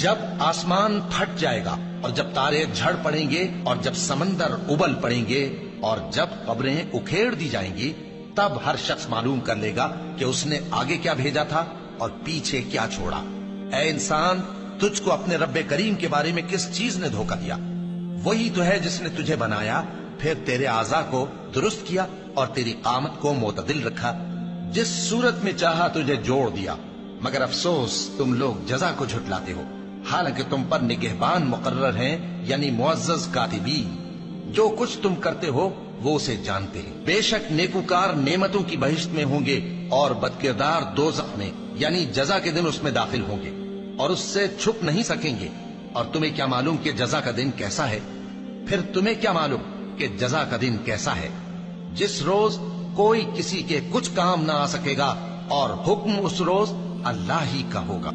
جب آسمان پھٹ جائے گا اور جب تارے جھڑ پڑیں گے اور جب سمندر ابل پڑیں گے اور جب قبریں اکھیڑ دی جائیں گی، تب ہر شخص معلوم کر لے گا کہ اس نے آگے کیا بھیجا تھا اور پیچھے کیا چھوڑا۔ اے انسان، تجھ کو اپنے رب کریم کے بارے میں کس چیز نے دھوکہ دیا؟ وہی تو ہے جس نے تجھے بنایا، پھر تیرے اعضاء کو درست کیا اور تیری قامت کو معتدل رکھا، جس صورت میں چاہا تجھے جوڑ دیا۔ مگر افسوس تم لوگ جزا کو جھٹلاتے ہو، حالانکہ تم پر نگہبان مقرر ہیں، یعنی معزز کاتبین۔ جو کچھ تم کرتے ہو وہ اسے جانتے ہیں۔ بے شک نیکوکار نعمتوں کی بہشت میں ہوں گے اور بدکردار دوزخ میں، یعنی جزا کے دن اس میں داخل ہوں گے اور اس سے چھپ نہیں سکیں گے۔ اور تمہیں کیا معلوم کہ جزا کا دن کیسا ہے؟ پھر تمہیں کیا معلوم کہ جزا کا دن کیسا ہے؟ جس روز کوئی کسی کے کچھ کام نہ آ سکے گا اور حکم اس روز اللہ ہی کا ہوگا۔